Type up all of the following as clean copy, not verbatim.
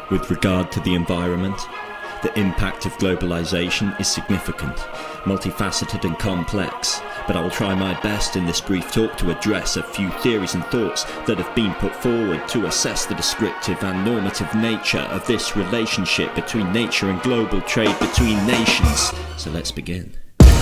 With regard to the environment, the impact of globalisation is significant, multifaceted and complex, but I will try my best in this brief talk to address a few theories and thoughts that have been put forward to assess the descriptive and normative nature of this relationship between nature and global trade between nations. So let's begin.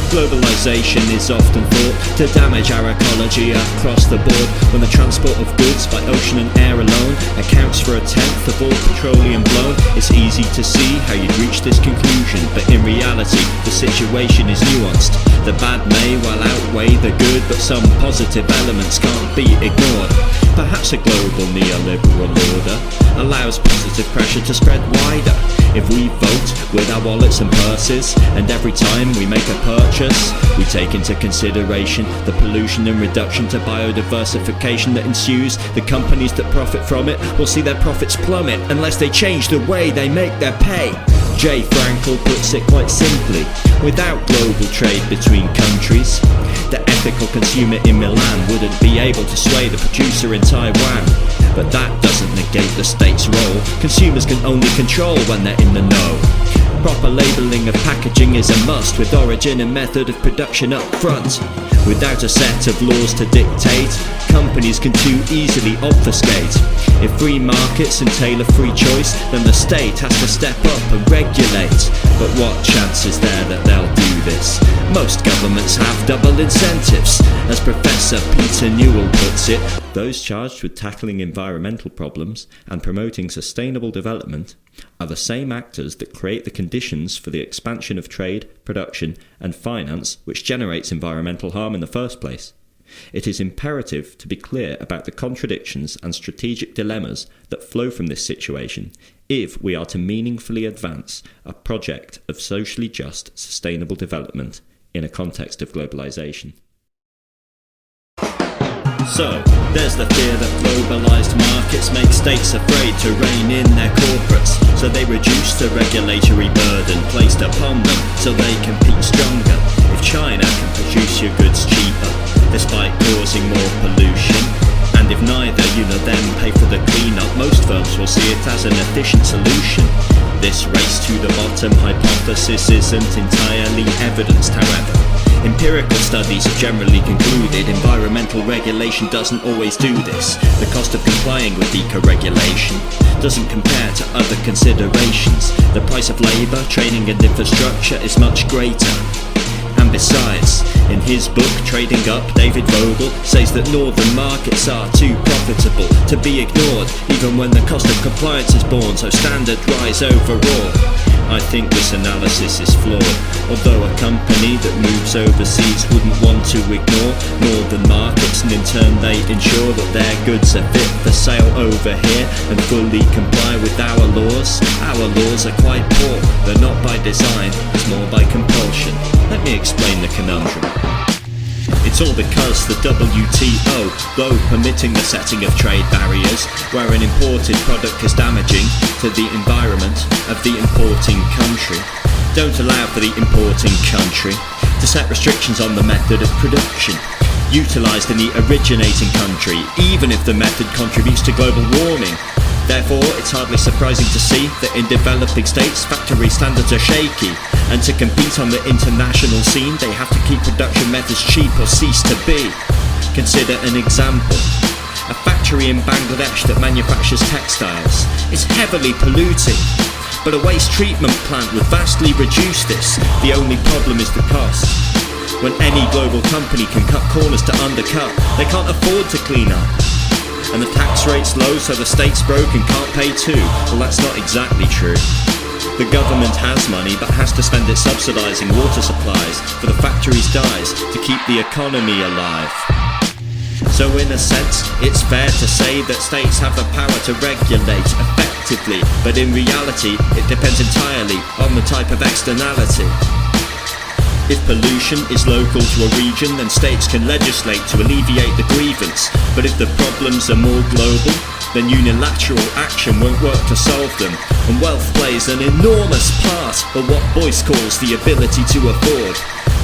Globalisation is often thought to damage our ecology across the board, when the transport of goods by ocean and air alone accounts for 1/10 of all petroleum blown. It's easy to see how you'd reach this conclusion, but in reality the situation is nuanced. The bad may well outweigh the good, but some positive elements can't be ignored. Perhaps a global neoliberal order allows positive pressure to spread wider. If we vote with our wallets and purses, and every time we make a purchase we take into consideration the pollution and reduction to biodiversification that ensues, the companies that profit from it will see their profits plummet unless they change the way they make their pay. J. Frankel puts it quite simply: without global trade between countries, the ethical consumer in Milan wouldn't be able to sway the producer in Taiwan. But that doesn't negate the state's role. Consumers can only control when they're in the know. Proper labelling of packaging is a must, with origin and method of production up front. Without a set of laws to dictate, companies can too easily obfuscate. If free markets entail a free choice, then the state has to step up and regulate. But what chance is there that they'll do this? Most governments have double incentives. As Professor Peter Newell puts it, those charged with tackling environmental problems and promoting sustainable development are the same actors that create the conditions for the expansion of trade, production and finance which generates environmental harm in the first place. It is imperative to be clear about the contradictions and strategic dilemmas that flow from this situation if we are to meaningfully advance a project of socially just, sustainable development in a context of globalisation. So, there's the fear that globalised markets make states afraid to rein in their corporates, so they reduce the regulatory burden placed upon them so they compete stronger. If China can produce your goods cheaper, despite causing more pollution, and if neither them pay for the clean-up, most firms will see it as an efficient solution. This race to the bottom hypothesis isn't entirely evidenced, however. Empirical studies have generally concluded environmental regulation doesn't always do this. The cost of complying with eco-regulation doesn't compare to other considerations. The price of labour, training and infrastructure is much greater. And besides, in his book Trading Up, David Vogel says that northern markets are too profitable to be ignored, even when the cost of compliance is borne, so standards rise overall. I think this analysis is flawed. Although a company that moves overseas wouldn't want to ignore northern markets, and in turn they ensure that their goods are fit for sale over here and fully comply with our laws. Our laws are quite poor. They're not by design, it's more by compulsion. Let me explain the conundrum. It's all because the WTO, though permitting the setting of trade barriers where an imported product is damaging to the environment of the importing country, don't allow for the importing country to set restrictions on the method of production utilised in the originating country, even if the method contributes to global warming. Therefore, it's hardly surprising to see that in developing states factory standards are shaky, and to compete on the international scene they have to keep production methods cheap or cease to be. Consider an example. A factory in Bangladesh that manufactures textiles is heavily polluting, but a waste treatment plant would vastly reduce this. The only problem is the cost. When any global company can cut corners to undercut, they can't afford to clean up. And the tax rate's low, so the state's broke and can't pay too. Well, that's not exactly true. The government has money, but has to spend it subsidising water supplies for the factories' dyes to keep the economy alive. So in a sense, it's fair to say that states have the power to regulate effectively, but in reality, it depends entirely on the type of externality. If pollution is local to a region, then states can legislate to alleviate the grievance. But if the problems are more global, then unilateral action won't work to solve them. And wealth plays an enormous part of what Boyce calls the ability to afford.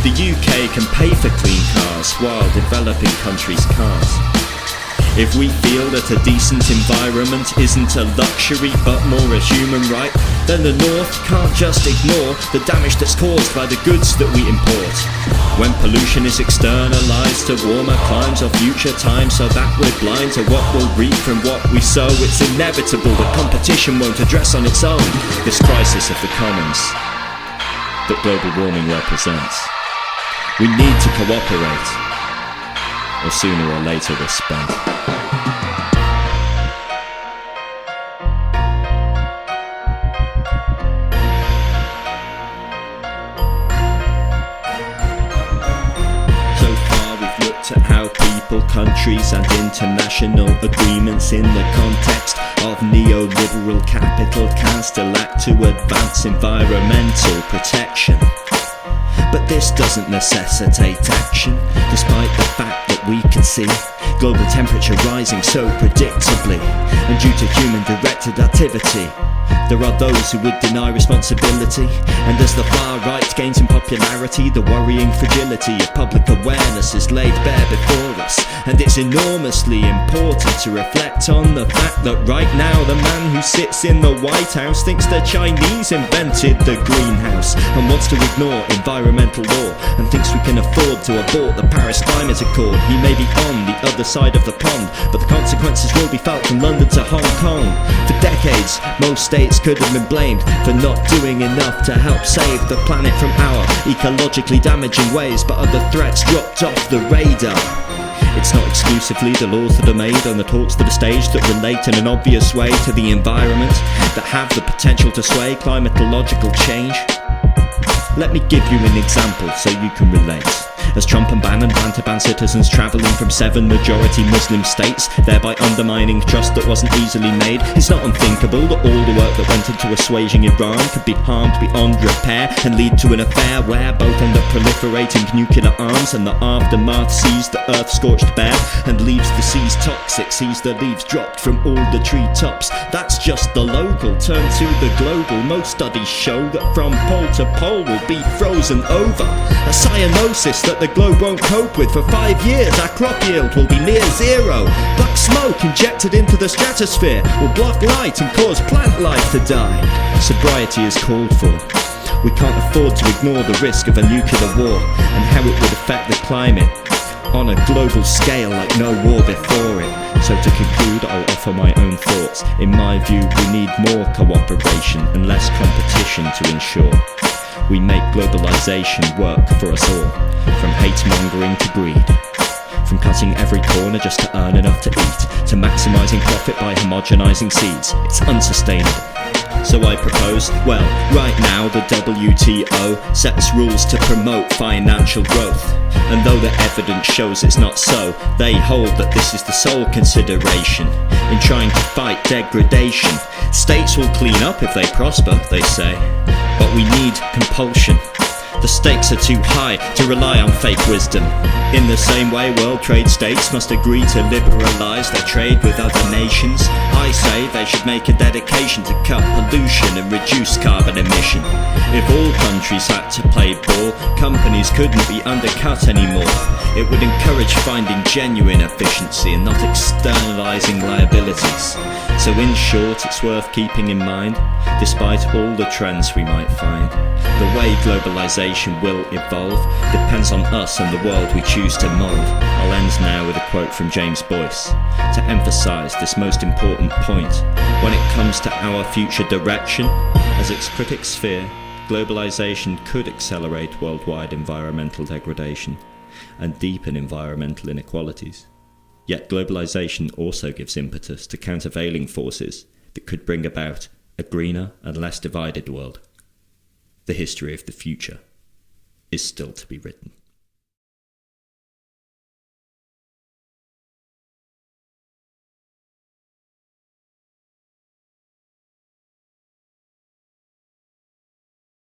The UK can pay for clean cars, while developing countries can't. If we feel that a decent environment isn't a luxury but more a human right, then the North can't just ignore the damage that's caused by the goods that we import. When pollution is externalized to warmer climes or future times, so that we're blind to what we'll reap from what we sow, it's inevitable that competition won't address on its own this crisis of the commons that global warming represents. We need to cooperate, or sooner or later we're spent. At how people, countries and international agreements in the context of neoliberal capital can still act to advance environmental protection. But this doesn't necessitate action, despite the fact that we can see global temperature rising so predictably, and due to human-directed activity. There are those who would deny responsibility, and as the far right gains in popularity, the worrying fragility of public awareness is laid bare before us. And it's enormously important to reflect on the fact that right now the man who sits in the White House thinks the Chinese invented the greenhouse and wants to ignore environmental law, and thinks we can afford to abort the Paris Climate Accord. He may be on the other side of the pond, but the consequences will be felt from London to Hong Kong. For decades, most states could have been blamed for not doing enough to help save the planet from our ecologically damaging ways, but other threats dropped off the radar. It's not exclusively the laws that are made and the talks that are staged that relate in an obvious way to the environment that have the potential to sway climatological change. Let me give you an example so you can relate. As Trump and Bannon plan to ban citizens travelling from 7 majority Muslim states, thereby undermining trust that wasn't easily made, it's not unthinkable that all the work that went into assuaging Iran could be harmed beyond repair and lead to an affair where both end up proliferating nuclear arms, and the aftermath sees the earth scorched bare and leaves the seas toxic, sees the leaves dropped from all the treetops. That's just the local. Turn to the global. Most studies show that from pole to pole will be frozen over, a cyanosis that the globe won't cope with. For 5 years our crop yield will be near zero. Black smoke injected into the stratosphere will block light and cause plant life to die. Sobriety is called for. We can't afford to ignore the risk of a nuclear war and how it would affect the climate on a global scale like no war before it. So to conclude, I'll offer my own thoughts. In my view, we need more cooperation and less competition to ensure we make globalisation work for us all, from hate-mongering to greed, from cutting every corner just to earn enough to eat, to maximising profit by homogenising seeds. It's unsustainable. So I propose, well, right now the WTO sets rules to promote financial growth, and though the evidence shows it's not so, they hold that this is the sole consideration in trying to fight degradation. States will clean up if they prosper, they say, but we need compulsion. The stakes are too high to rely on fake wisdom. In the same way, World Trade States must agree to liberalise their trade with other nations. I say they should make a dedication to cut pollution and reduce carbon emission. If all countries had to play ball, companies couldn't be undercut anymore. It would encourage finding genuine efficiency and not externalising liabilities. So in short, it's worth keeping in mind, despite all the trends we might find, the way globalisation will evolve depends on us and the world we choose to mould. I'll end now with a quote from James Boyce to emphasise this most important point. When it comes to our future direction, as its critics fear, globalisation could accelerate worldwide environmental degradation and deepen environmental inequalities. Yet globalisation also gives impetus to countervailing forces that could bring about a greener and less divided world. The history of the future is still to be written.